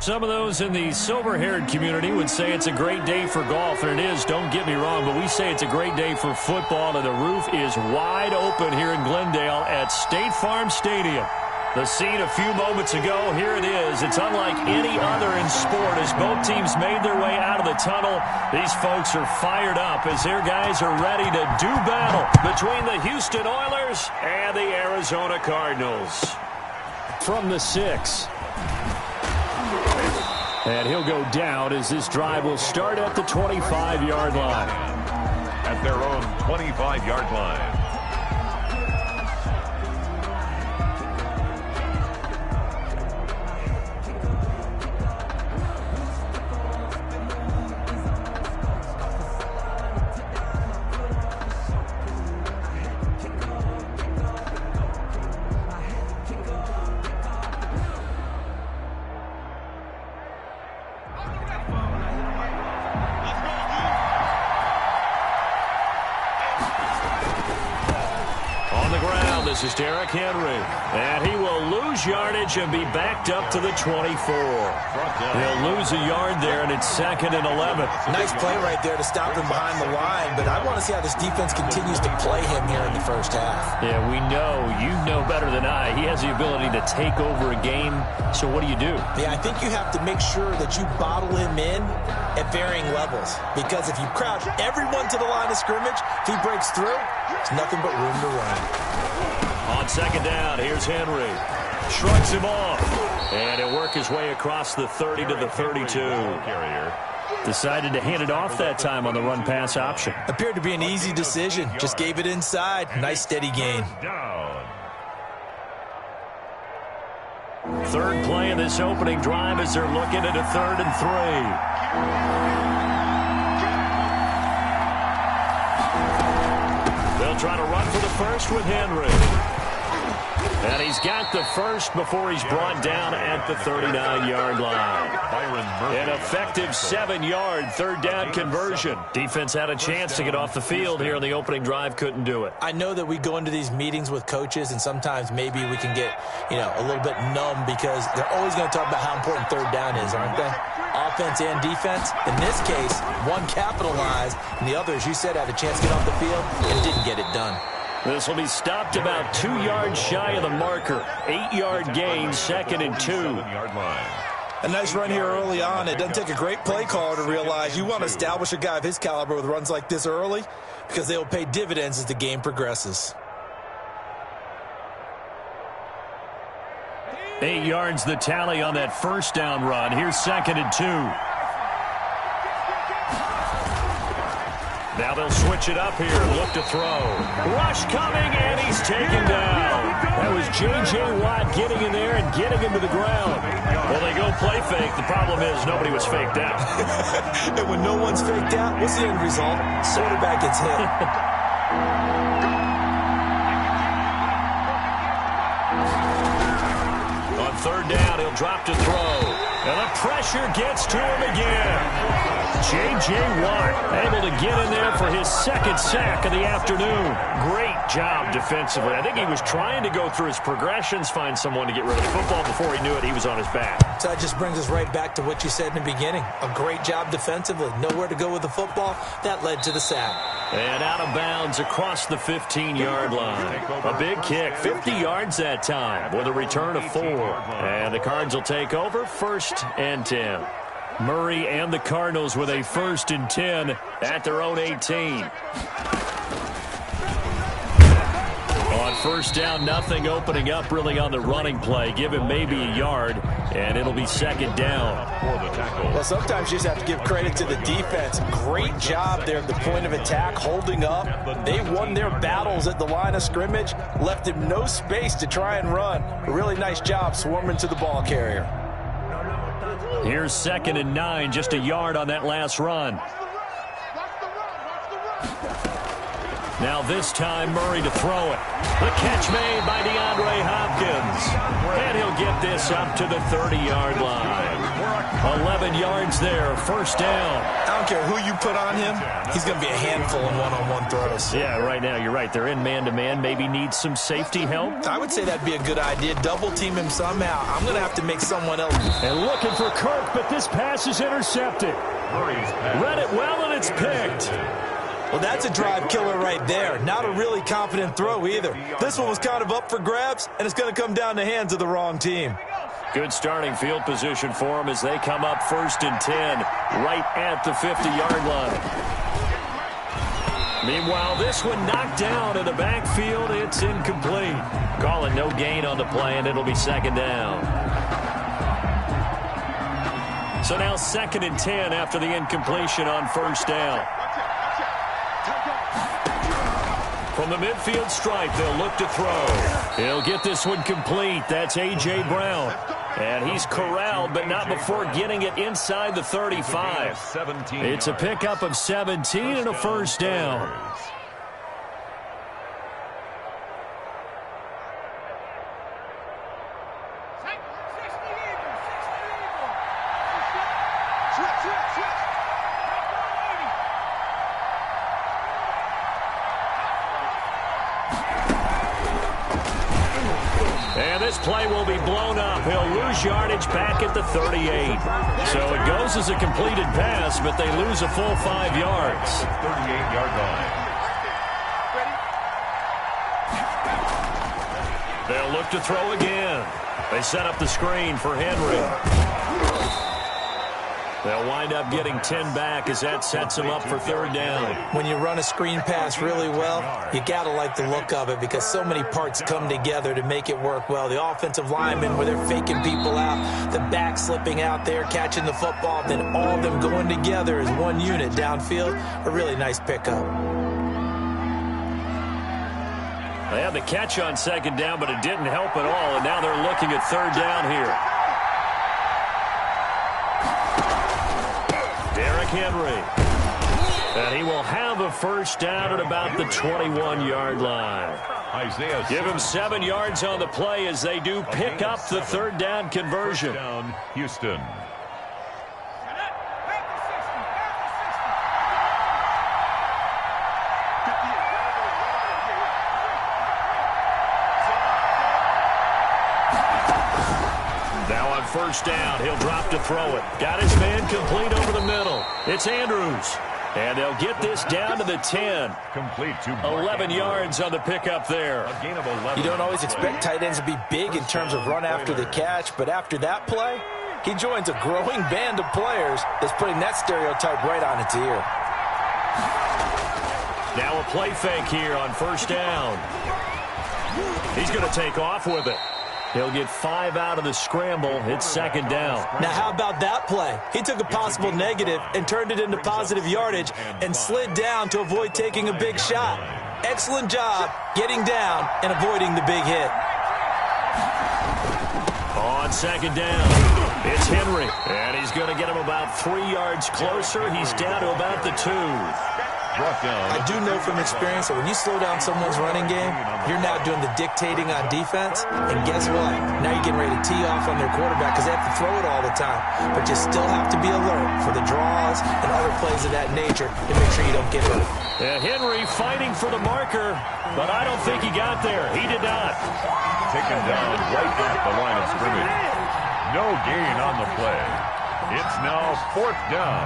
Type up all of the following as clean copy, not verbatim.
Some of those in the silver-haired community would say it's a great day for golf, and it is, don't get me wrong, but we say it's a great day for football, and the roof is wide open here in Glendale at State Farm Stadium. The scene a few moments ago, here it is. It's unlike any other in sport as both teams made their way out of the tunnel. These folks are fired up as their guys are ready to do battle between the Houston Oilers and the Arizona Cardinals. From the 6. And he'll go down as this drive will start at the 25-yard line. At their own 25-yard line. This is Derrick Henry, and he will lose yardage and be backed up to the 24. He'll lose a yard there, and it's 2nd and 11. Nice play right there to stop him behind the line, but I want to see how this defense continues to play him here in the first half. Yeah, we know. You know better than I. He has the ability to take over a game, so what do you do? Yeah, I think you have to make sure that you bottle him in at varying levels, because if you crowd everyone to the line of scrimmage, if he breaks through, there's nothing but room to run. On 2nd down, here's Henry. Shrugs him off. And he'll work his way across the 30 to the 32. Decided to hand it off that time on the run-pass option. Appeared to be an easy decision. Just gave it inside. Nice steady gain. Third play of this opening drive as they're looking at a 3rd and 3. They'll try to run for the first with Henry. And he's got the first before he's brought down at the 39-yard line. An effective 7-yard 3rd down conversion. Defense had a chance to get off the field here in the opening drive, couldn't do it. I know that we go into these meetings with coaches, and sometimes maybe we can get, a little bit numb because they're always going to talk about how important 3rd down is, aren't they? Offense and defense. In this case, one capitalized, and the other, as you said, had a chance to get off the field and didn't get it done. This will be stopped about 2 yards shy of the marker. 8-yard gain, 2nd and 2. A nice run here early on. It doesn't take a great play caller to realize you want to establish a guy of his caliber with runs like this early because they will pay dividends as the game progresses. 8 yards the tally on that 1st down run. Here's 2nd and 2. Now they'll switch it up here and look to throw. Rush coming, and he's taken down. That was J.J. Watt getting in there and getting him to the ground. Well, they go play fake. The problem is nobody was faked out. And when no one's faked out, what's the end result? Quarterback gets hit. On 3rd down, he'll drop to throw. And the pressure gets to him again. J.J. Watt able to get in there for his 2nd sack of the afternoon. Great job defensively. I think he was trying to go through his progressions, find someone to get rid of the football. Before he knew it, he was on his back. So that just brings us right back to what you said in the beginning. A great job defensively. Nowhere to go with the football. That led to the sack. And out of bounds across the 15-yard line. A big kick, 50 yards that time with a return of 4. And the Cards will take over 1st and 10. Murray and the Cardinals with a 1st and 10 at their own 18. On 1st down, nothing opening up really on the running play. Give him maybe a yard, and it'll be 2nd down. Well, sometimes you just have to give credit to the defense. Great job there at the point of attack, holding up. They won their battles at the line of scrimmage, left him no space to try and run. A really nice job swarming to the ball carrier. Here's 2nd and 9, just a yard on that last run. Now this time, Murray to throw it. The catch made by DeAndre Hopkins. And he'll get this up to the 30-yard line. 11 yards there, first down. I don't care who you put on him, he's going to be a handful in one-on-one throws. Yeah, right now, you're right. They're in man-to-man. Maybe need some safety help. I would say that'd be a good idea. Double team him somehow. I'm going to have to make someone else. And looking for Kirk, but this pass is intercepted. Read it well, and it's picked. Well, that's a drive killer right there. Not a really confident throw either. This one was kind of up for grabs, and it's going to come down the hands of the wrong team. Good starting field position for them as they come up 1st and 10, right at the 50-yard line. Meanwhile, this one knocked down in the backfield. It's incomplete. Calling no gain on the play, and it'll be 2nd down. So now 2nd and 10 after the incompletion on 1st down. From the midfield stripe, they'll look to throw. He'll get this one complete. That's A.J. Brown. And he's corralled, but not before getting it inside the 35. It's a pickup of 17 and a first down. And this play will be blown up. He'll lose yardage back at the 38. So it goes as a completed pass, but they lose a full 5 yards. 38-yard line. They'll look to throw again. They set up the screen for Henry. They'll wind up getting 10 back as that sets them up for 3rd down. When you run a screen pass really well, you got to like the look of it because so many parts come together to make it work well. The offensive linemen, where they're faking people out, the back slipping out there, catching the football, then all of them going together as one unit downfield. A really nice pickup. They had the catch on 2nd down, but it didn't help at all, and now they're looking at 3rd down here. Derrick Henry. And he will have a first down at about the 21-yard line. Give him 7 yards on the play as they do pick up the 3rd down conversion. Down, Houston. Now on 1st down, he'll drop to throw it. Got his man complete over the middle. It's Andrews. And they'll get this down to the 10. Complete to 11 yards on the pickup there. A gain of 11. You don't always expect tight ends to be big in terms of run after the catch, but after that play, he joins a growing band of players that's putting that stereotype right on its ear. Now a play fake here on 1st down. He's going to take off with it. He'll get 5 out of the scramble. It's 2nd down. Now, how about that play? He took a possible negative and turned it into positive yardage and slid down to avoid taking a big shot. Excellent job getting down and avoiding the big hit. On 2nd down, it's Henry. And he's going to get him about 3 yards closer. He's down to about the 2. I do know from experience that when you slow down someone's running game, you're now doing the dictating on defense. And guess what? Now you're getting ready to tee off on their quarterback because they have to throw it all the time. But you still have to be alert for the draws and other plays of that nature to make sure you don't get hurt. Henry fighting for the marker, but I don't think he got there. He did not. Taken down right at the line of scrimmage. No gain on the play. It's now 4th down.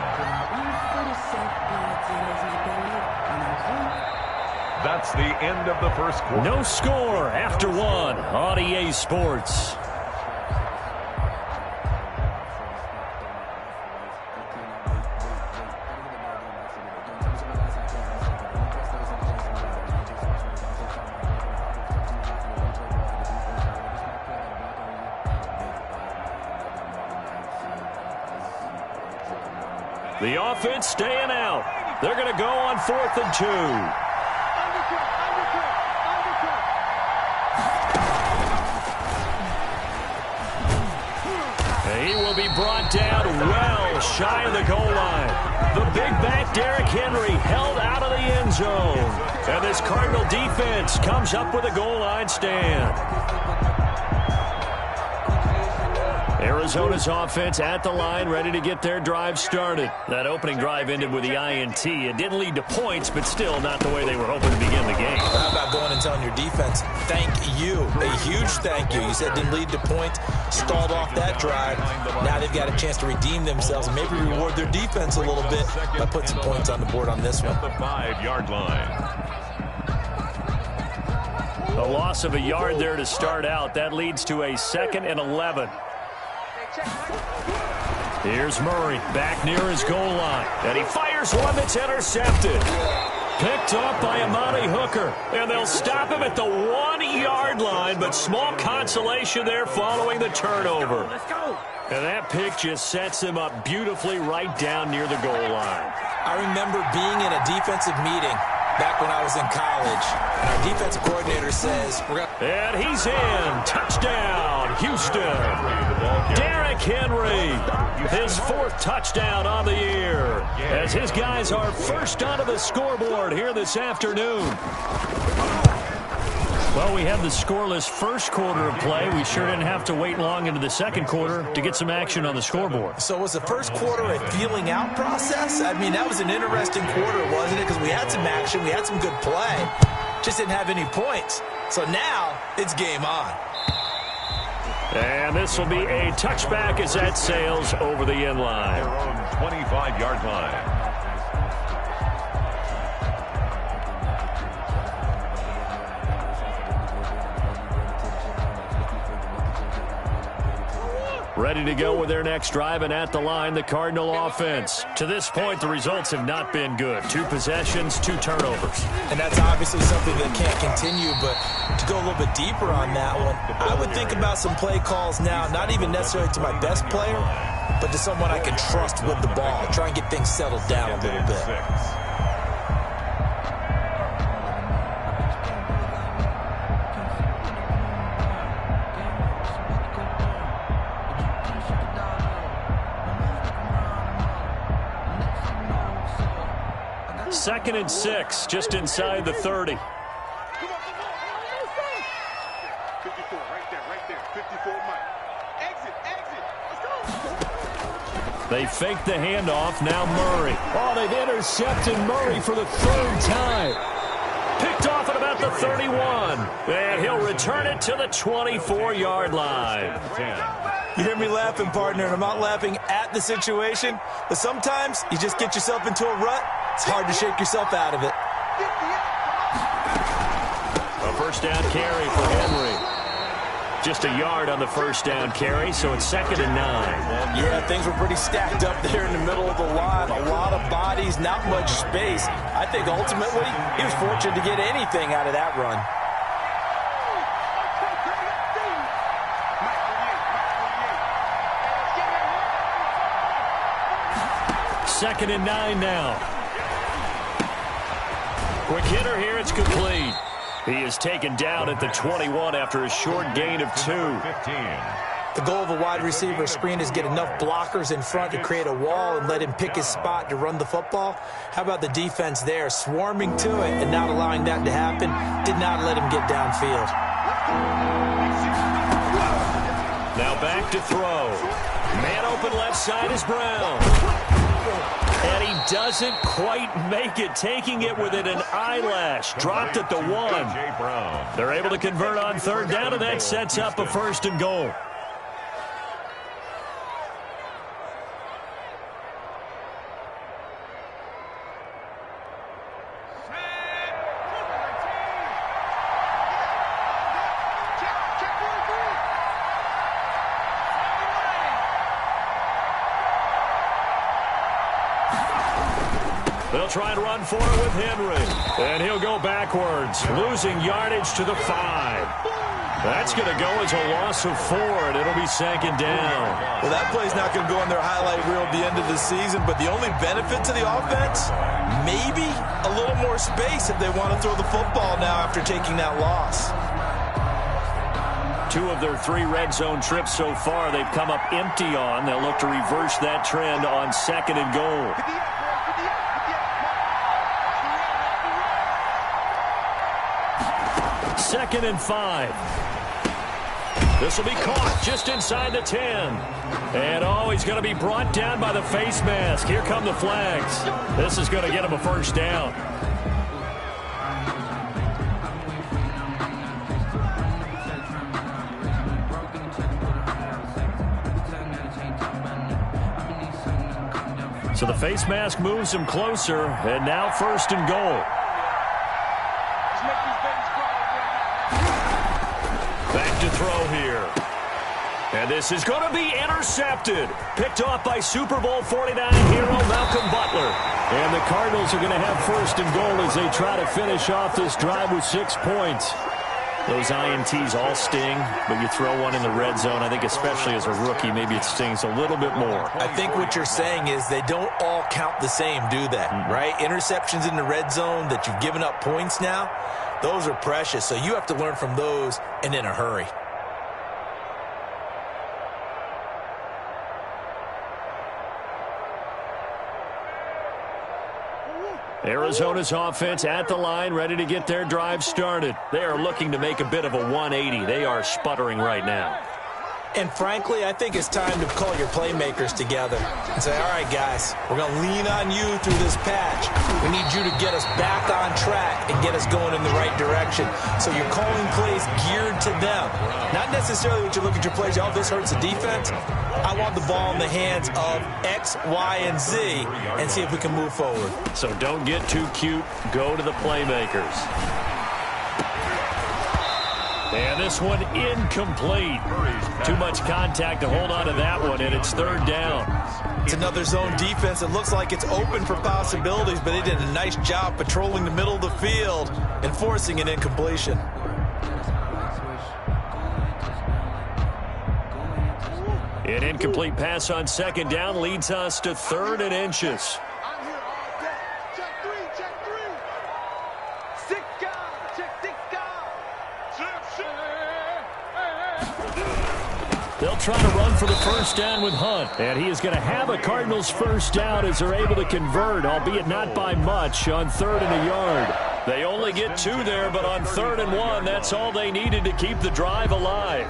That's the end of the first quarter. No score after 1 on EA Sports. The offense staying out. They're going to go on 4th and 2. He will be brought down well shy of the goal line. The big back Derrick Henry held out of the end zone. And this Cardinal defense comes up with a goal line stand. Arizona's offense at the line, ready to get their drive started. That opening drive ended with the INT. It didn't lead to points, but still not the way they were hoping to begin the game. How about going and telling your defense, thank you, a huge thank you. You said it didn't lead to points, stalled off that drive. Now they've got a chance to redeem themselves and maybe reward their defense a little bit by putting some points on the board on this one. The 5-yard line. A loss of a yard there to start out. That leads to a 2nd and 11. Here's Murray back near his goal line. And he fires one that's intercepted. Picked up by Amani Hooker. And they'll stop him at the 1-yard line, but small consolation there following the turnover. And that pick just sets him up beautifully right down near the goal line. I remember being in a defensive meeting back when I was in college, and our defensive coordinator says, and he's in. Touchdown, Houston. Derrick Henry, his 4th touchdown on the year, as his guys are first onto the scoreboard here this afternoon. Well, we had the scoreless first quarter of play. We sure didn't have to wait long into the second quarter to get some action on the scoreboard. So was the first quarter a feeling out process? I mean, that was an interesting quarter, wasn't it? Because we had some action, we had some good play, just didn't have any points. So now it's game on. And this will be a touchback as that sails over the end line. Their own 25-yard line. Ready to go with their next drive, and at the line, the Cardinal offense. To this point, the results have not been good. 2 possessions, 2 turnovers. And that's obviously something that can't continue, but to go a little bit deeper on that one, I would think about some play calls now, not even necessarily to my best player, but to someone I can trust with the ball. Try and get things settled down a little bit. 2nd and 6, just inside the 30. 54, right there, 54, Mike. Exit, let's go. They fake the handoff, now Murray. Oh, they've intercepted Murray for the 3rd time. Picked off at about the 31. And he'll return it to the 24-yard line. You hear me laughing, partner, and I'm not laughing at the situation, but sometimes you just get yourself into a rut. It's hard to shake yourself out of it. A first down carry for Henry. Just a yard on the first down carry, so it's 2nd and 9. Yeah, things were pretty stacked up there in the middle of the line. A lot of bodies, not much space. I think ultimately he was fortunate to get anything out of that run. Second and 9 now. Quick hitter here, it's complete. He is taken down at the 21 after a short gain of 2. 15. The goal of a wide receiver screen is get enough blockers in front to create a wall and let him pick his spot to run the football. How about the defense there, swarming to it and not allowing that to happen? Did not let him get downfield. Now back to throw. Man open left side is Brown. And he doesn't quite make it, taking it within an eyelash. Dropped at the 1. They're able to convert on 3rd down, and that sets up a 1st and goal. They'll try and run for it with Henry. And he'll go backwards, losing yardage to the 5. That's going to go as a loss of 4, and it'll be 2nd down. Well, that play's not going to go on their highlight reel at the end of the season, but the only benefit to the offense, maybe a little more space if they want to throw the football now after taking that loss. 2 of their 3 red zone trips so far they've come up empty on. They'll look to reverse that trend on 2nd and goal. Second and 5. This will be caught just inside the 10. And, oh, he's going to be brought down by the face mask. Here come the flags. This is going to get him a first down. So the face mask moves him closer, and now first and goal. Back to throw here. And this is going to be intercepted. Picked off by Super Bowl 49 hero Malcolm Butler. And the Cardinals are going to have first and goal as they try to finish off this drive with 6 points. Those INTs all sting, but you throw one in the red zone, I think especially as a rookie, maybe it stings a little bit more. I think what you're saying is they don't all count the same, do they? Right? Interceptions in the red zone that you've given up points now, those are precious. So you have to learn from those and in a hurry. Arizona's offense at the line, ready to get their drive started. They are looking to make a bit of a 180. They are sputtering right now. And frankly, I think it's time to call your playmakers together and say, all right, guys, we're going to lean on you through this patch. We need you to get us back on track and get us going in the right direction. So you're calling plays geared to them. Not necessarily what you look at your plays, oh, this hurts the defense. I want the ball in the hands of X, Y, and Z and see if we can move forward. So don't get too cute. Go to the playmakers. And this one incomplete. Too much contact to hold on to that one, and it's third down. It's another zone defense. It looks like it's open for possibilities, but they did a nice job patrolling the middle of the field and forcing an incompletion. An incomplete pass on second down leads us to third and inches. I'm here all day. Check three, check three. 6 guys, check 6 guys. They'll try to run for the first down with Hunt. And he is going to have a Cardinals first down as they're able to convert, albeit not by much, on 3rd and a yard. They only get 2 there, but on 3rd and 1, that's all they needed to keep the drive alive.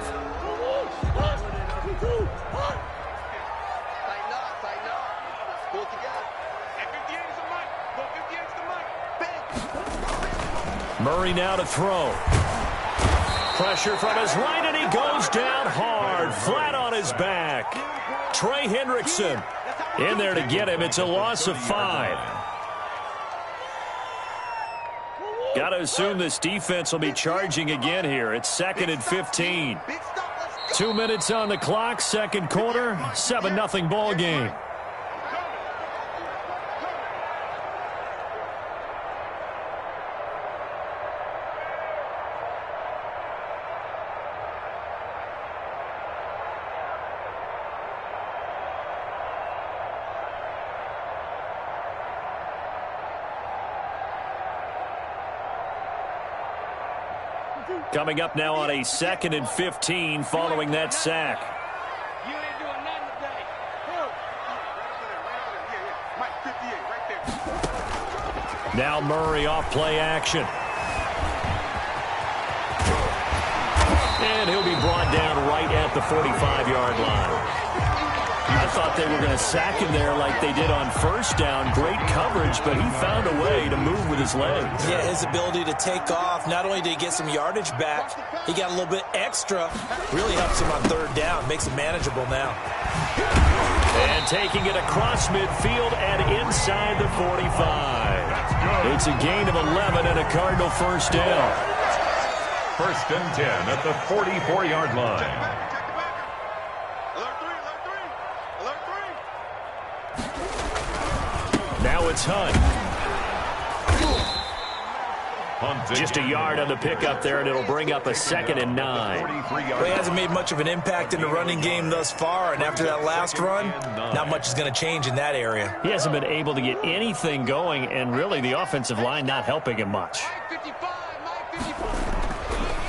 Murray now to throw. Pressure from his right, and he goes down hard, flat on his back. Trey Hendrickson in there to get him. It's a loss of 5. Got to assume this defense will be charging again here. It's 2nd and 15. 2 minutes on the clock, second quarter, 7-0 ball game. Coming up now on a 2nd and 15 following that sack. You ain't doing nothing today. Mike 58 right there. Now Murray off play action. And he'll be brought down right at the 45-yard line. I thought they were going to sack him there like they did on first down. Great coverage, but he found a way to move with his legs. Yeah, his ability to take off, not only did he get some yardage back, he got a little bit extra. Really helps him on 3rd down, makes it manageable now. And taking it across midfield and inside the 45. It's a gain of 11 and a Cardinal first down. 1st and 10 at the 44-yard line. Now it's Hunt. Just a yard on the pickup there, and it'll bring up a 2nd and 9. Well, he hasn't made much of an impact in the running game thus far, and after that last run, not much is going to change in that area. He hasn't been able to get anything going, and really the offensive line not helping him much.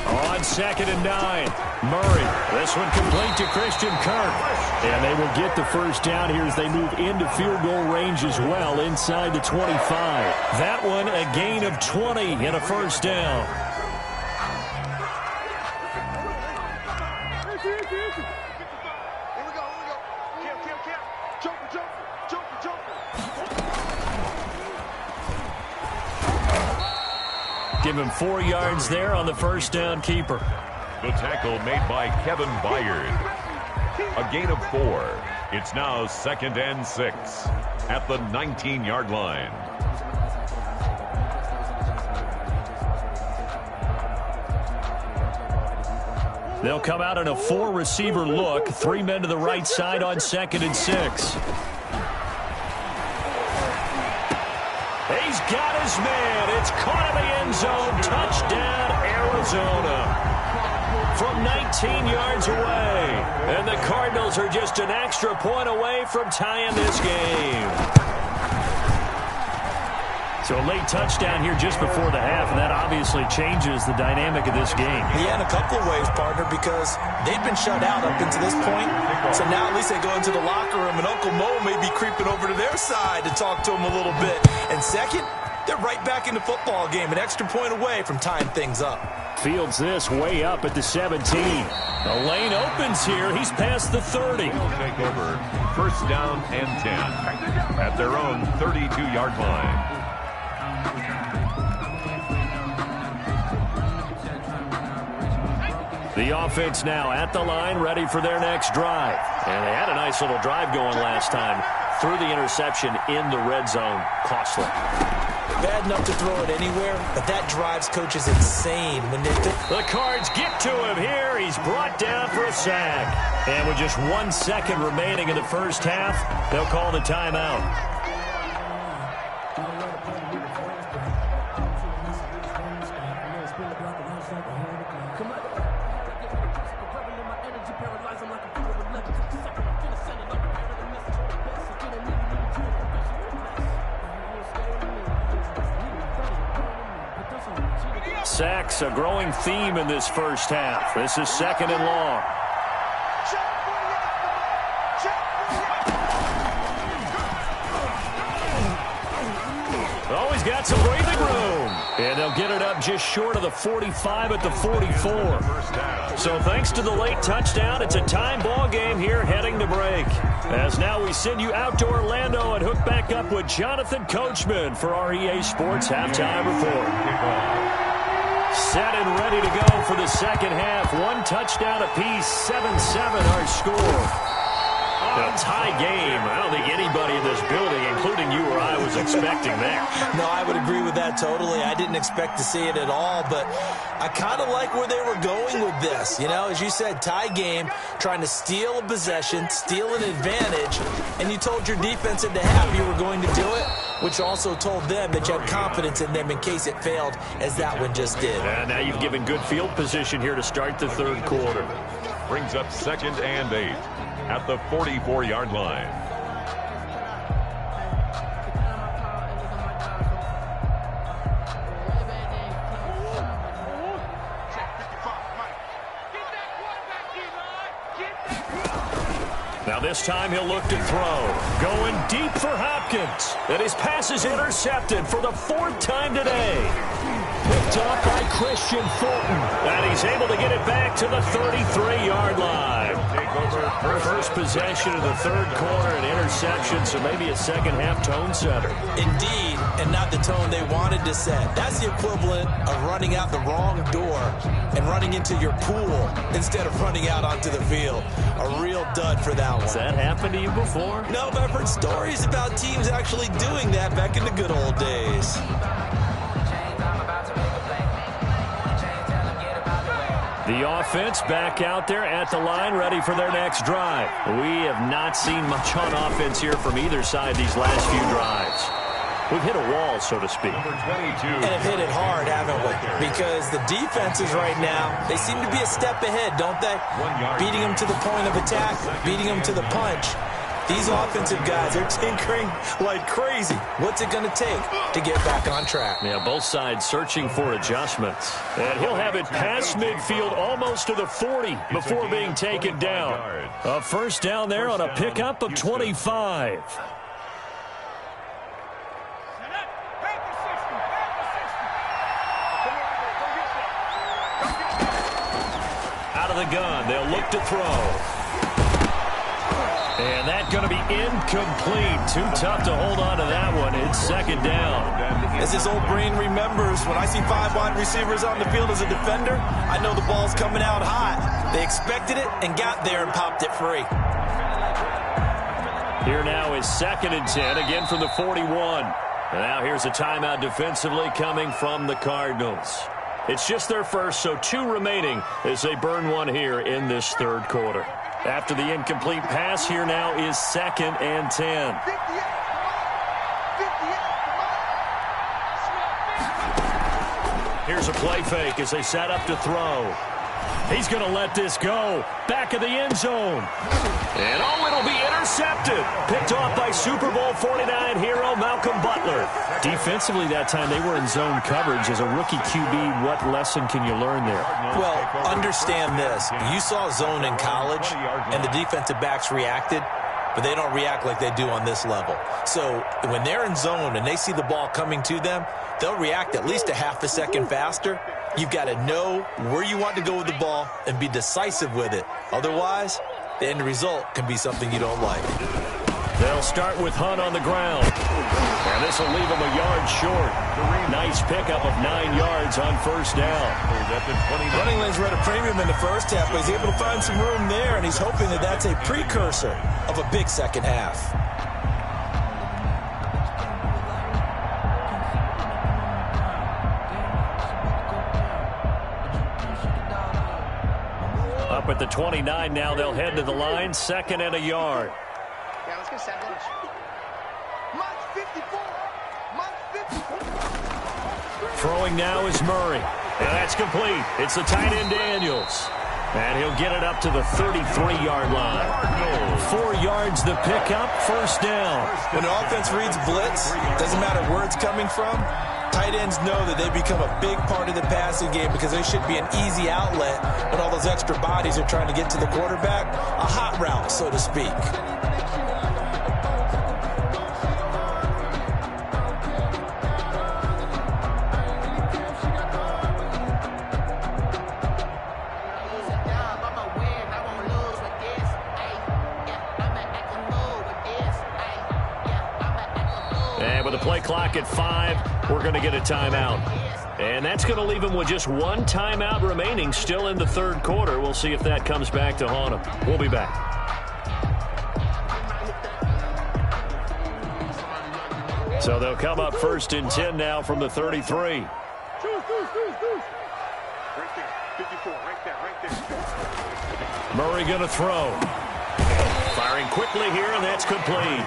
On 2nd and 9, Murray. This one complete to Christian Kirk. And they will get the first down here as they move into field goal range as well inside the 25. That one a gain of 20 and a first down. Here we go. Kill. Joker. Give him 4 yards there on the first down keeper. The tackle made by Kevin Byard. A gain of 4. It's now 2nd and 6 at the 19-yard line. They'll come out in a 4-receiver look. 3 men to the right side on 2nd and 6. He's got his man. It's caught in the end zone. Touchdown, Arizona. From 19 yards away. And the Cardinals are just an extra point away from tying this game. So a late touchdown here just before the half, and that obviously changes the dynamic of this game. Yeah, in a couple of ways, partner, because they've been shut out up until this point. So now at least they go into the locker room, and Uncle Mo may be creeping over to their side to talk to them a little bit. And second, they're right back in the football game, an extra point away from tying things up. Fields this way up at the 17. The lane opens here. He's past the 30. They'll take over 1st down and 10 at their own 32-yard line. The offense now at the line, ready for their next drive. And they had a nice little drive going last time. Threw the interception in the red zone. Costly. Bad enough to throw it anywhere, but that drives coaches insane when they think. The Cards get to him here. He's brought down for a sack. And with just 1 second remaining in the first half, they'll call the timeout. Sacks, a growing theme in this first half. This is 2nd and long. Oh, he's got some breathing room. And they'll get it up just short of the 45 at the 44. So thanks to the late touchdown, it's a time ball game here heading to break. As now we send you out to Orlando and hook back up with Jonathan Coachman for our EA Sports Halftime Report. Set and ready to go for the second half. 1 touchdown apiece, 7-7 our score. A tie game. I don't think anybody in this building, including you or I, was expecting that. No, I would agree with that totally. I didn't expect to see it at all, but I kind of like where they were going with this. You know, as you said, tie game, trying to steal a possession, steal an advantage, and you told your defense at the half you were going to do it, which also told them that you had confidence in them in case it failed, as that one just did. And now you've given good field position here to start the third quarter. Brings up 2nd and 8 at the 44-yard line. Now this time he'll look to throw. Going deep for Hopkins. And his pass is intercepted for the 4th time today. Picked off by Christian Fulton. And he's able to get it back to the 33-yard line. First possession of the third quarter, an interception, so maybe a second half tone setter. Indeed, and not the tone they wanted to set. That's the equivalent of running out the wrong door and running into your pool instead of running out onto the field. A real dud for that one. Has that happened to you before? No, but I've heard stories about teams actually doing that back in the good old days. The offense back out there at the line, ready for their next drive. We have not seen much on offense here from either side these last few drives. We've hit a wall, so to speak. Number 22. And have hit it hard, haven't we? Because the defenses right now, they seem to be a step ahead, don't they? Beating them to the point of attack, beating them to the punch. These offensive guys are tinkering like crazy. What's it going to take to get back on track? Yeah, both sides searching for adjustments. And he'll have it past midfield almost to the 40 before being taken down. A first down there on a pickup of 25. Out of the gun. They'll look to throw. And that's going to be incomplete. Too tough to hold on to that one. It's second down. As his old brain remembers, when I see 5 wide receivers on the field as a defender, I know the ball's coming out hot. They expected it and got there and popped it free. Here now is 2nd and 10, again from the 41. And now here's a timeout defensively coming from the Cardinals. It's just their first, so 2 remaining as they burn one here in this third quarter. After the incomplete pass, here now is 2nd and 10. Here's a play fake as they set up to throw. He's going to let this go. Back of the end zone. And it'll be intercepted. Picked off by Super Bowl 49 hero Malcolm Butler. Defensively that time, they were in zone coverage. As a rookie QB, what lesson can you learn there? Well, understand this. You saw zone in college, and the defensive backs reacted, but they don't react like they do on this level. So when they're in zone and they see the ball coming to them, they'll react at least a half a second faster. You've got to know where you want to go with the ball and be decisive with it. Otherwise, the end result can be something you don't like. They'll start with Hunt on the ground. And this will leave him a yard short. Nice pickup of 9 yards on first down. Running lanes were at a premium in the first half, but he's able to find some room there, and he's hoping that that's a precursor of a big second half. Up at the 29 now, they'll head to the line, 2nd and a yard. Yeah, let's get set. Mark 54. Mark 54. Throwing now is Murray. And that's complete. It's the tight end Daniels. And he'll get it up to the 33-yard line. 4 yards the pickup, first down. When an offense reads blitz, doesn't matter where it's coming from, tight ends know that they become a big part of the passing game because they should be an easy outlet when all those extra bodies are trying to get to the quarterback. A hot route, so to speak. And with the play clock at 5, we're going to get a timeout. And that's going to leave him with just 1 timeout remaining still in the third quarter. We'll see if that comes back to haunt him. We'll be back. So they'll come up 1st and 10 now from the 33. Right there. 54. Right there. Murray going to throw. Firing quickly here, and that's complete.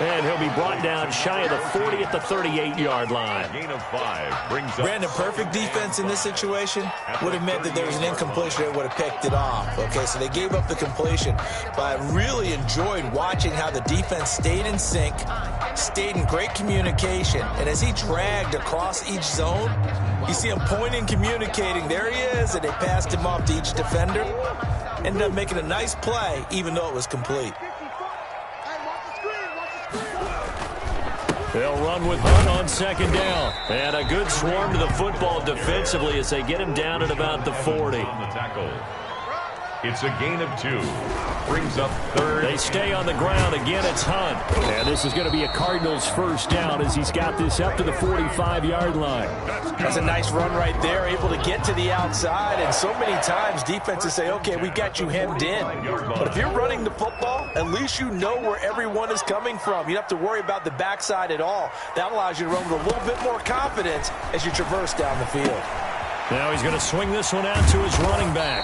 And he'll be brought down shy of the 40 at the 38-yard line. Gain of 5 brings up. Brandon, perfect defense in this situation would have meant that there was an incompletion that would have picked it off. Okay, so they gave up the completion. But I really enjoyed watching how the defense stayed in sync, stayed in great communication. And as he dragged across each zone, you see him pointing, communicating. There he is, and they passed him off to each defender. Ended up making a nice play, even though it was complete. They'll run with Hunt on 2nd down. And a good swarm to the football defensively as they get him down at about the 40. On the tackle. It's a gain of 2. Brings up 3rd. They stay on the ground. Again, it's Hunt. And this is going to be a Cardinals first down as he's got this up to the 45-yard line. That's a nice run right there, able to get to the outside. And so many times defenses say, okay, we got you hemmed in. But if you're running the football, at least you know where everyone is coming from. You don't have to worry about the backside at all. That allows you to run with a little bit more confidence as you traverse down the field. Now he's going to swing this one out to his running back.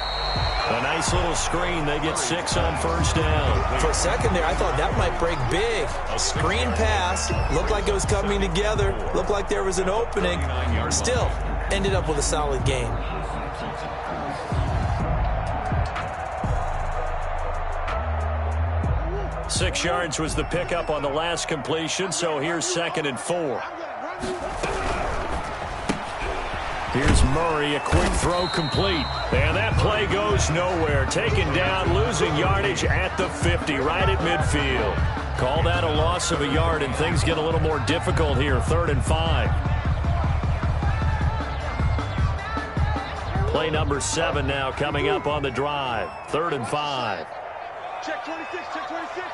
A nice little screen. They get 6 on first down. For a second there, I thought that might break big. Screen pass. Looked like it was coming together. Looked like there was an opening. Still, ended up with a solid game. Six yards was the pickup on the last completion, so here's 2nd and 4. Here's Murray, a quick throw complete. And that play goes nowhere. Taken down, losing yardage at the 50, right at midfield. Call that a loss of a yard, and things get a little more difficult here, 3rd and 5. Play number 7 now coming up on the drive. 3rd and 5. Check 26, check 26.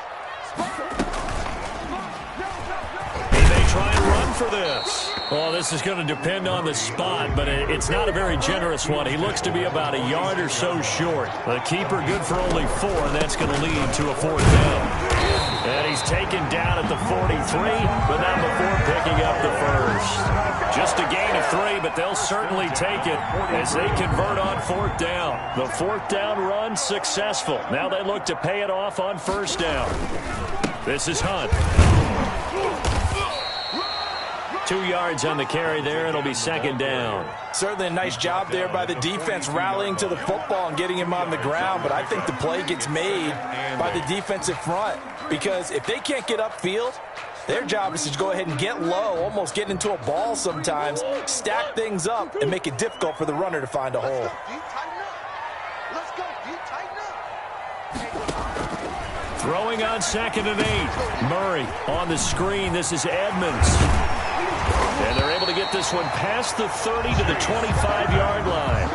He may try and run for this. Well, this is going to depend on the spot, but it's not a very generous one. He looks to be about a yard or so short. The keeper good for only 4, and that's going to lead to a 4th down. And he's taken down at the 43, but not before picking up the first. Just a gain of 3, but they'll certainly take it as they convert on 4th down. The 4th down run successful. Now they look to pay it off on 1st down. This is Hunt. 2 yards on the carry there. It'll be 2nd down. Certainly a nice job there by the defense rallying to the football and getting him on the ground, but I think the play gets made by the defensive front because if they can't get upfield, their job is to go ahead and get low, almost get into a ball sometimes, stack things up, and make it difficult for the runner to find a hole. Throwing on 2nd and 8. Murray on the screen. This is Edmonds. And they're able to get this one past the 30 to the 25-yard line.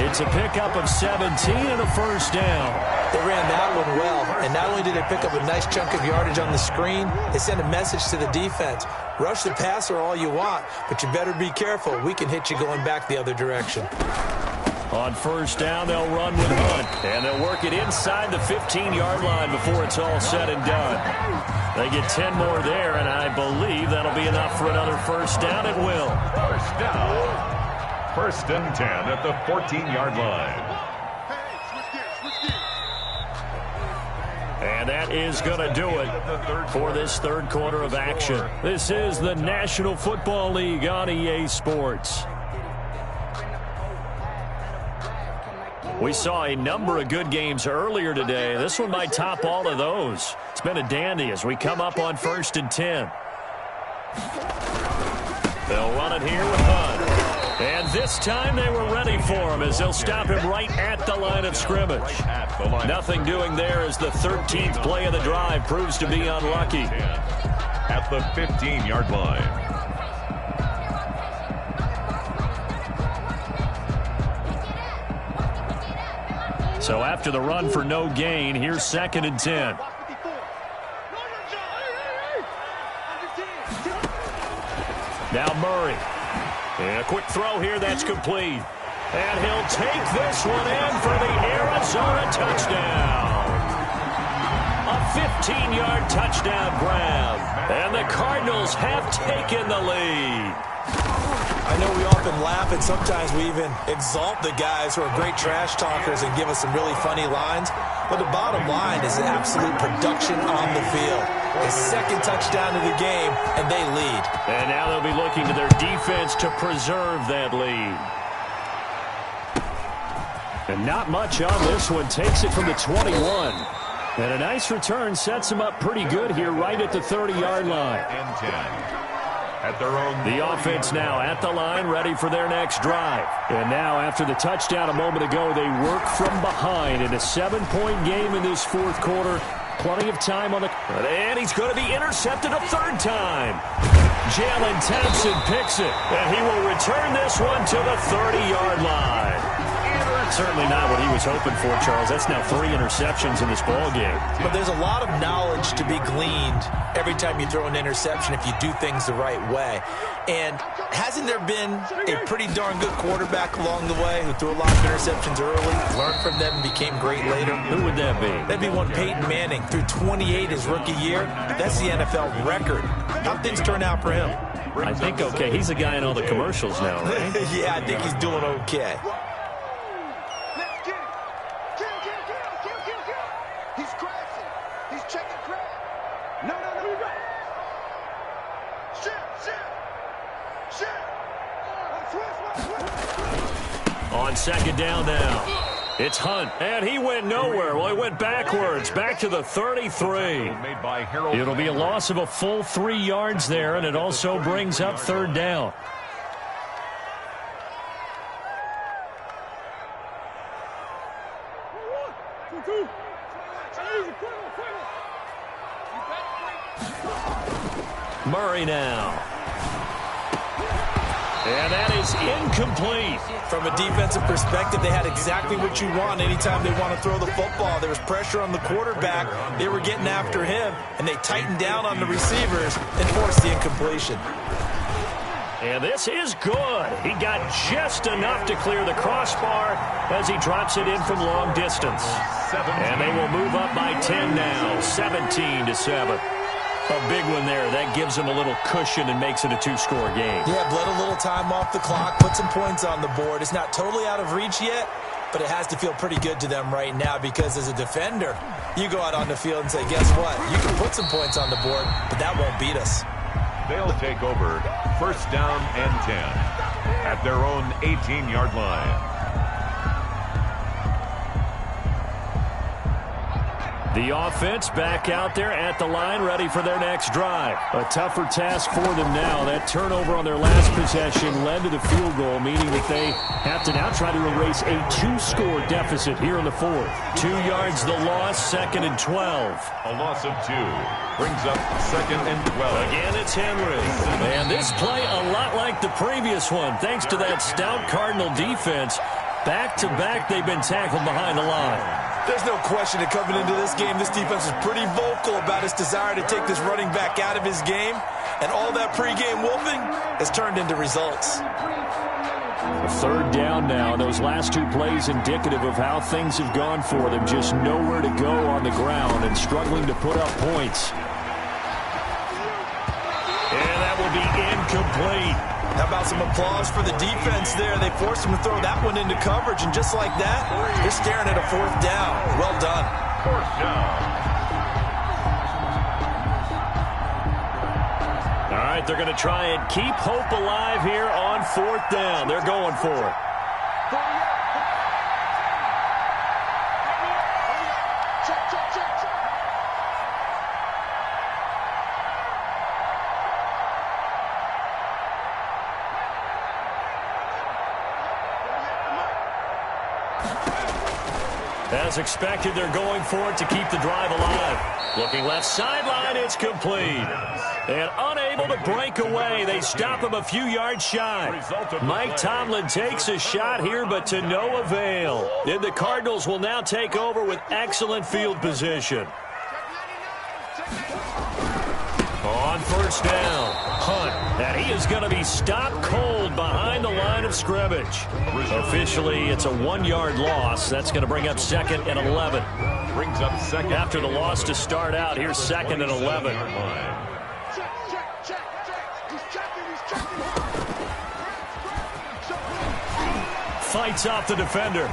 It's a pickup of 17 and a 1st down. They ran that one well, and not only did they pick up a nice chunk of yardage on the screen, they sent a message to the defense. Rush the passer all you want, but you better be careful. We can hit you going back the other direction. On 1st down, they'll run with Hunt, and they'll work it inside the 15-yard line before it's all said and done. They get 10 more there, and I believe that'll be enough for another 1st down. It will. 1st down. 1st and 10 at the 14-yard line. And that is going to do it for this 3rd quarter of action. This is the National Football League on EA Sports. We saw a number of good games earlier today. This one might top all of those. It's been a dandy as we come up on 1st and 10. They'll run it here with Hunt. And this time they were ready for him as they'll stop him right at the line of scrimmage. Nothing doing there as the 13th play of the drive proves to be unlucky. At the 15-yard line. So after the run for no gain, here's 2nd and 10. Now Murray. And a quick throw here that's complete. And he'll take this one in for the Arizona touchdown. A 15-yard touchdown grab. And the Cardinals have taken the lead. I know we often laugh and sometimes we even exalt the guys who are great trash talkers and give us some really funny lines. But the bottom line is absolute production on the field. His 2nd touchdown of the game, and they lead. And now they'll be looking to their defense to preserve that lead. And not much on this one. Takes it from the 21. And a nice return sets him up pretty good here right at the 30-yard line. And 10. At their own. The offense now at the line, ready for their next drive. And now, after the touchdown a moment ago, they work from behind in a 7-point game in this 4th quarter. Plenty of time on the... And he's going to be intercepted a 3rd time. Jalen Thompson picks it, and he will return this one to the 30-yard line. Certainly not what he was hoping for, Charles. That's now 3 interceptions in this ball game. But there's a lot of knowledge to be gleaned every time you throw an interception if you do things the right way. And hasn't there been a pretty darn good quarterback along the way who threw a lot of interceptions early, learned from them, and became great later? Who would that be? That'd be one Peyton Manning. Threw 28 his rookie year. That's the NFL record. How things turn out for him? I think okay. He's a guy in all the commercials now, right? Yeah, I think he's doing okay. On 2nd down now, it's Hunt, and he went nowhere. Well, he went backwards, back to the 33. It'll be a loss of a full 3 yards there, and it also brings up 3rd down. Murray now. And that is incomplete. From a defensive perspective, they had exactly what you want anytime they want to throw the football. There was pressure on the quarterback. They were getting after him, and they tightened down on the receivers and forced the incompletion. And this is good. He got just enough to clear the crossbar as he drops it in from long distance. And they will move up by 10 now, 17-7. A big one there. That gives them a little cushion and makes it a two-score game. Yeah, bled a little time off the clock, put some points on the board. It's not totally out of reach yet, but it has to feel pretty good to them right now because as a defender, you go out on the field and say, guess what? You can put some points on the board, but that won't beat us. They'll take over 1st down and 10 at their own 18-yard line. The offense back out there at the line, ready for their next drive. A tougher task for them now. That turnover on their last possession led to the field goal, meaning that they have to now try to erase a two-score deficit here in the 4th. 2 yards the loss, 2nd and 12. A loss of 2 brings up 2nd and 12. Again, it's Henry. And this play a lot like the previous one, thanks to that stout Cardinal defense. Back-to-back, they've been tackled behind the line. There's no question that coming into this game, this defense is pretty vocal about its desire to take this running back out of his game. And all that pregame wolfing has turned into results. 3rd down now. Those last 2 plays indicative of how things have gone for them. Just nowhere to go on the ground and struggling to put up points. And that will be incomplete. How about some applause for the defense there? They forced him to throw that one into coverage, and just like that, they're staring at a 4th down. Well done. 4th down. All right, they're going to try and keep hope alive here on 4th down. They're going for it. As expected, they're going for it to keep the drive alive. Looking left sideline, it's complete. And unable to break away, they stop him a few yards shy. Mike Tomlin takes a shot here, but to no avail. And the Cardinals will now take over with excellent field position. On 1st down, Hunt. And he is going to be stopped cold behind the line of scrimmage. Officially, it's a 1-yard loss. That's going to bring up 2nd and 11. Brings up 2nd. After the loss to start out, here's 2nd and 11. Fights off the defender.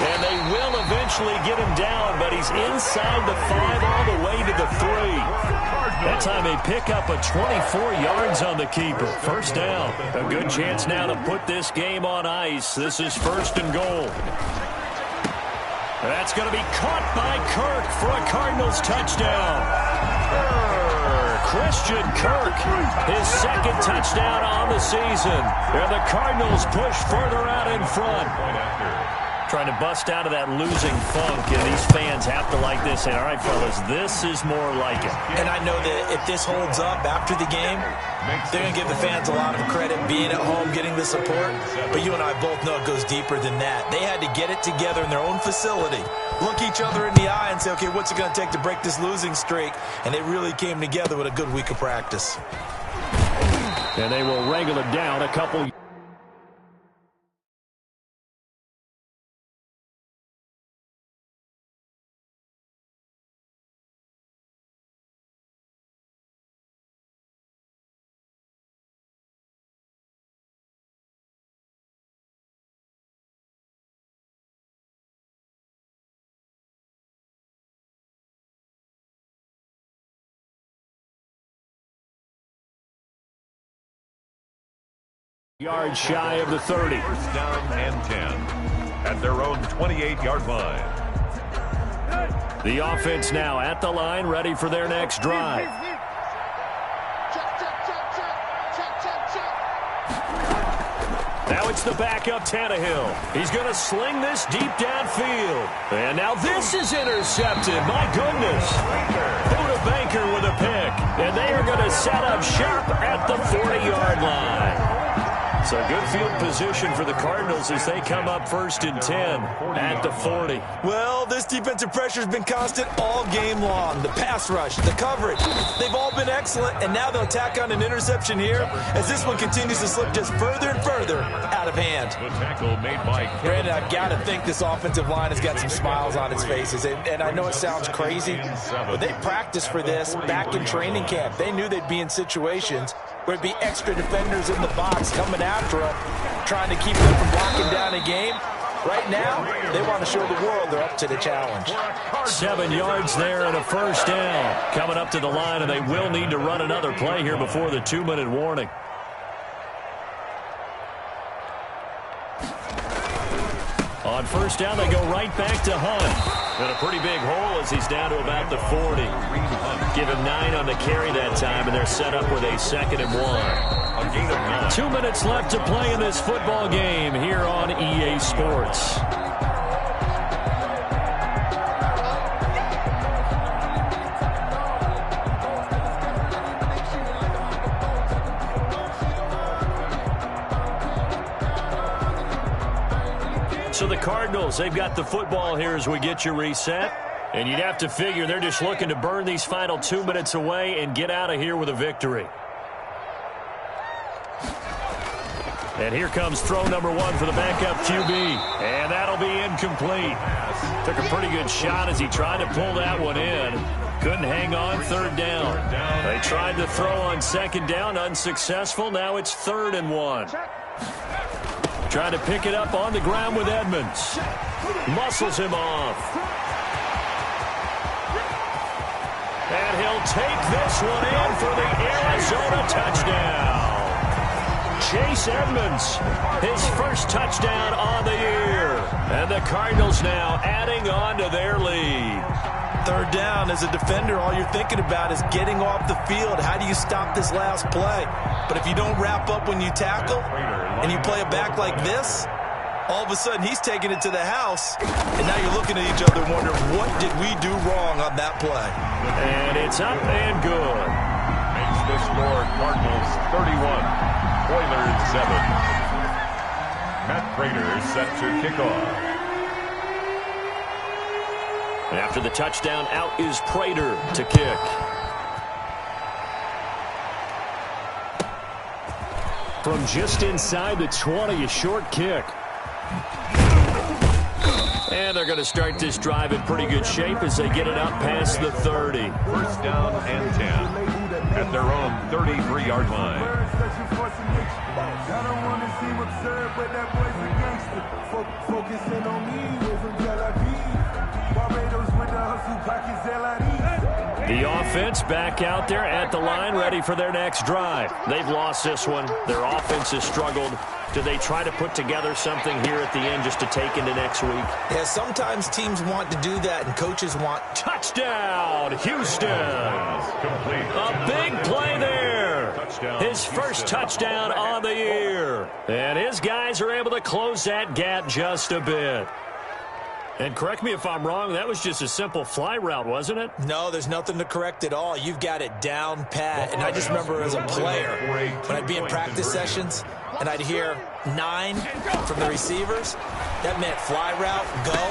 And they will eventually get him down, but he's inside the 5 all the way to the 3. That time they pick up a 24 yards on the keeper. 1st down. A good chance now to put this game on ice. This is 1st and goal. That's going to be caught by Kirk for a Cardinals touchdown. Christian Kirk, his 2nd touchdown on the season. And the Cardinals push further out in front. Trying to bust out of that losing funk, and these fans have to like this. And all right, fellas, this is more like it. And I know that if this holds up after the game, they're going to give the fans a lot of credit being at home, getting the support. But you and I both know it goes deeper than that. They had to get it together in their own facility, look each other in the eye and say, okay, what's it going to take to break this losing streak? And they really came together with a good week of practice. And they will wrangle it down a couple. Yards shy of the 30. 1st down and 10 at their own 28-yard line. The offense now at the line, ready for their next drive. Now it's the backup Tannehill. He's going to sling this deep downfield. And now this is intercepted. My goodness. Buda Baker with a pick. And they are going to set up shop at the 40-yard line. So good field position for the Cardinals as they come up 1st and 10 at the 40. Well, this defensive pressure has been constant all game long. The pass rush, the coverage, they've all been excellent, and now they'll tack on an interception here as this one continues to slip just further and further out of hand. The tackle made by Brandon, I've got to think this offensive line has got some smiles on its faces, and I know it sounds crazy, but they practiced for this back in training camp. They knew they'd be in situations where it'd be extra defenders in the box coming after them, trying to keep them from blocking down a game. Right now, they want to show the world they're up to the challenge. 7 yards there and a first down. Coming up to the line, and they will need to run another play here before the 2-minute warning. On first down, they go right back to Hunt. And a pretty big hole as he's down to about the 40. Give him 9 on the carry that time, and they're set up with a 2nd and 1. a gain of 9. 2 minutes left to play in this football game here on EA Sports. So the Cardinals, they've got the football here as we get you reset. And you'd have to figure they're just looking to burn these final 2 minutes away and get out of here with a victory. And here comes throw number 1 for the backup QB. And that'll be incomplete. Took a pretty good shot as he tried to pull that one in. Couldn't hang on 3rd down. They tried to throw on 2nd down, unsuccessful. Now it's 3rd and 1. Trying to pick it up on the ground with Edmonds. Muscles him off. And he'll take this one in for the Arizona touchdown. Chase Edmonds, his first touchdown on the year. And the Cardinals now adding on to their lead. 3rd down, as a defender, all you're thinking about is getting off the field. How do you stop this last play? But if you don't wrap up when you tackle and you play it back like this, all of a sudden he's taking it to the house, and now you're looking at each other wondering, what did we do wrong on that play? And it's up and good. Makes the score Cardinals 31, Oilers 7. Matt Prater set to kick off. After the touchdown, out is Prater to kick. From just inside the 20, a short kick. And they're going to start this drive in pretty good shape as they get it up past the 30. First down and 10 at their own 33-yard line. Focusing on me from Barbados with the hustle pockets The offense back out there at the line, ready for their next drive. They've lost this one. Their offense has struggled. Do they try to put together something here at the end just to take into next week? Yeah, sometimes teams want to do that, and coaches want... Touchdown, Houston! Complete. A big play there. His first touchdown on the year. And his guys are able to close that gap just a bit. And correct me if I'm wrong, that was just a simple fly route, wasn't it? No, there's nothing to correct at all. You've got it down pat. And I just remember as a player, when I'd be in practice sessions, and I'd hear 9 from the receivers, that meant fly route, go,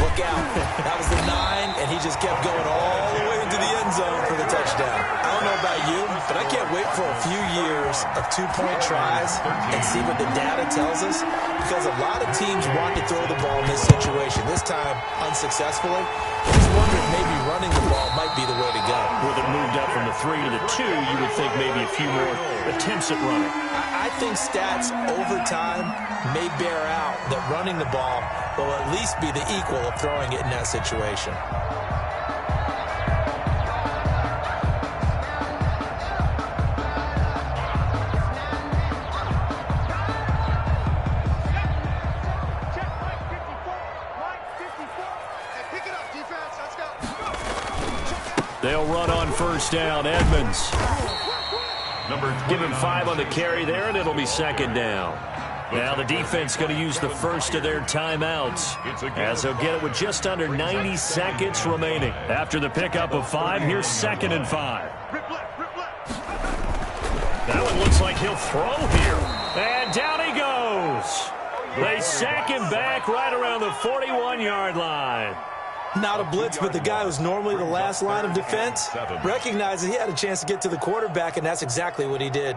look out. That was the 9, and he just kept going all the way into the end zone for the touchdown. I don't know about you, but I can't wait for a few years of 2-point tries and see what the data tells us, because a lot of teams want to throw the ball in this situation, this time unsuccessfully. I just wonder if maybe running the ball might be the way to go. With it moved up from the 3 to the 2, you would think maybe a few more attempts at running. I think stats over time may bear out that running the ball will at least be the equal of throwing it in that situation. They'll run on first down. Edmonds. Give him 5 on the carry there, and it'll be second down. Now the defense going to use the first of their timeouts as they'll get it with just under 90 seconds remaining. After the pickup of 5, here's 2nd and 5. Looks like he'll throw here. And down he goes. They sack him back right around the 41-yard line. Not a blitz, but the guy who's normally the last line of defense recognized that he had a chance to get to the quarterback, and that's exactly what he did.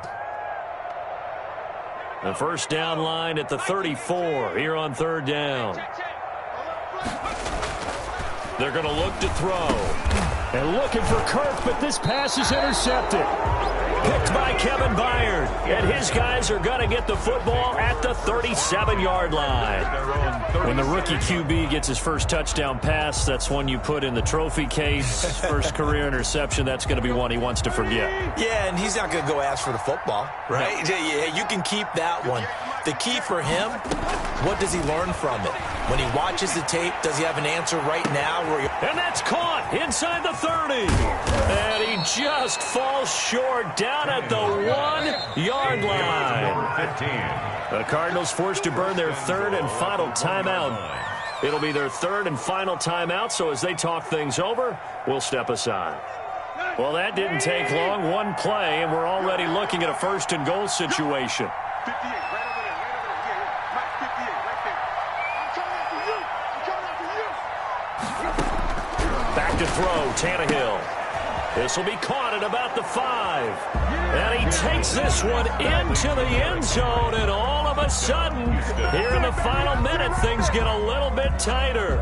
The first down line at the 34 here on third down. They're going to look to throw. And looking for Kirk, but this pass is intercepted. Picked by Kevin Byard. And his guys are going to get the football at the 37-yard line. When the rookie QB gets his first touchdown pass, that's one you put in the trophy case. First career interception, that's going to be one he wants to forget. Yeah, and he's not going to go ask for the football, right? No. Yeah, you can keep that one. The key for him, what does he learn from it? When he watches the tape, does he have an answer right now? And that's caught inside the 30. And he just falls short down at the 1-yard line. 15. The Cardinals forced to burn their third and final timeout. It'll be their third and final timeout, so as they talk things over, we'll step aside. Well, that didn't take long. One play, and we're already looking at a first and goal situation. 58, right over there, yeah. Mike 58, right there. I'm coming after you. I'm coming after you. Back to throw, Tannehill. This will be caught at about the 5. And he takes this one into the end zone, and all of a sudden, here in the final minute, things get a little bit tighter.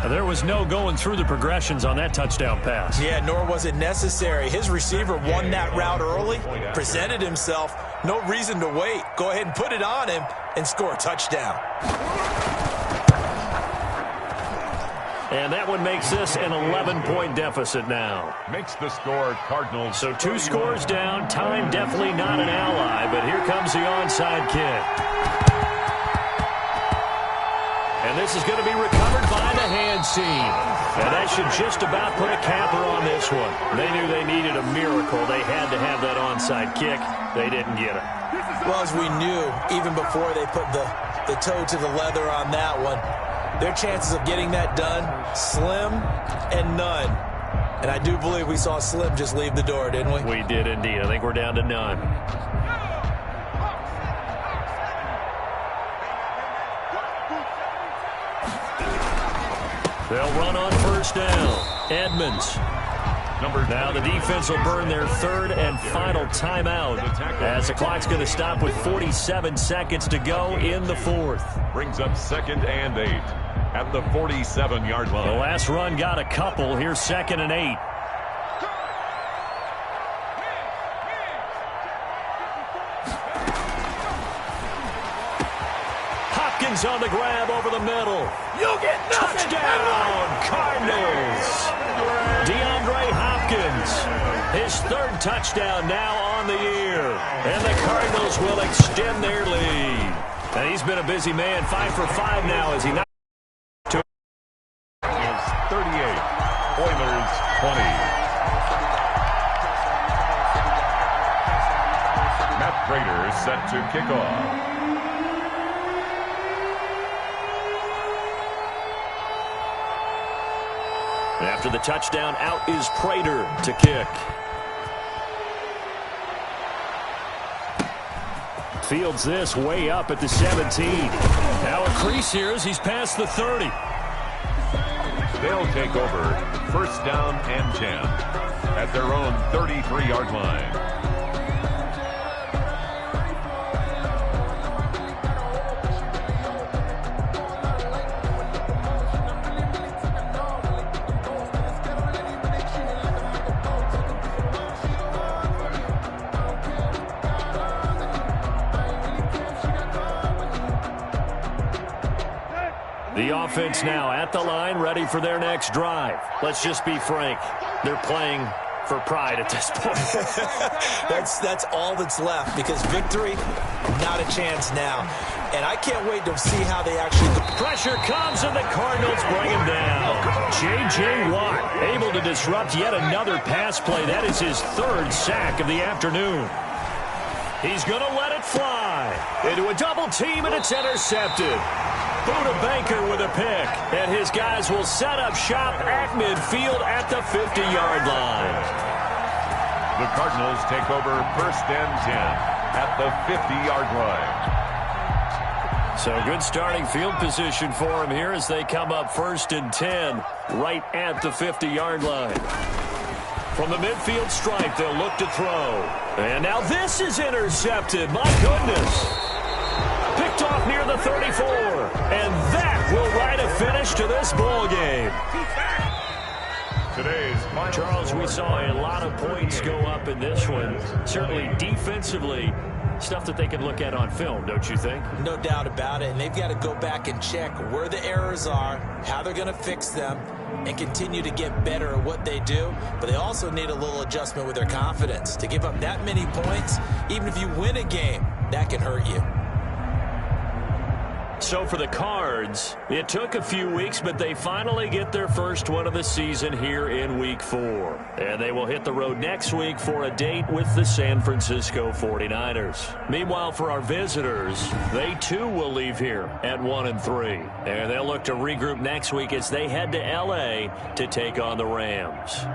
There was no going through the progressions on that touchdown pass. Yeah, nor was it necessary. His receiver won that route early, presented himself. No reason to wait. Go ahead and put it on him and score a touchdown. And that one makes this an 11-point deficit now. Makes the score Cardinals. So 2 scores down. Time definitely not an ally, but here comes the onside kick. And this is going to be recovered by the hands team. And that should just about put a capper on this one. They knew they needed a miracle. They had to have that onside kick. They didn't get it. Well, as we knew, even before they put the toe to the leather on that one, their chances of getting that done, slim and none. And I do believe we saw Slim just leave the door, didn't we? We did indeed. I think we're down to none. They'll run on first down. Edmonds. Now the defense will burn their third and final timeout as the clock's going to stop with 47 seconds to go in the fourth. Brings up 2nd and 8 at the 47-yard line. The last run got a couple. Here's 2nd and 8. Hopkins on the grab over the middle. You get nothing. Touchdown, Cardinals. DeAndre Hopkins, his 3rd touchdown now on the year. And the Cardinals will extend their lead. And he's been a busy man, 5 for 5 now as he knocks to 38, Oilers 20. Matt Prater set to kick off. After the touchdown, out is Prater to kick. Fields this way up at the 17. Now a crease here as he's past the 30. They'll take over 1st down and 10 at their own 33-yard line. The offense now at the line, ready for their next drive. Let's just be frank. They're playing for pride at this point. That's all that's left because victory, not a chance now. And I can't wait to see how they actually go. Pressure comes and the Cardinals bring him down. J.J. Watt able to disrupt yet another pass play. That is his 3rd sack of the afternoon. He's going to let it fly into a double team, and it's intercepted. Buda Baker with a pick, and his guys will set up shop at midfield at the 50-yard line. The Cardinals take over 1st and 10 at the 50-yard line. So good starting field position for them here as they come up 1st and 10 right at the 50-yard line. From the midfield stripe, they'll look to throw. And now this is intercepted. My goodness. Picked off near the 34. And that will write a finish to this ball game. Today's final Charles, we saw a lot of points go up in this one. Certainly defensively, stuff that they can look at on film, don't you think? No doubt about it. And they've got to go back and check where the errors are, how they're going to fix them, and continue to get better at what they do. But they also need a little adjustment with their confidence. To give up that many points, even if you win a game, that can hurt you. So for the Cards, it took a few weeks, but they finally get their first one of the season here in Week 4. And they will hit the road next week for a date with the San Francisco 49ers. Meanwhile, for our visitors, they too will leave here at 1-3. And they'll look to regroup next week as they head to L.A. to take on the Rams.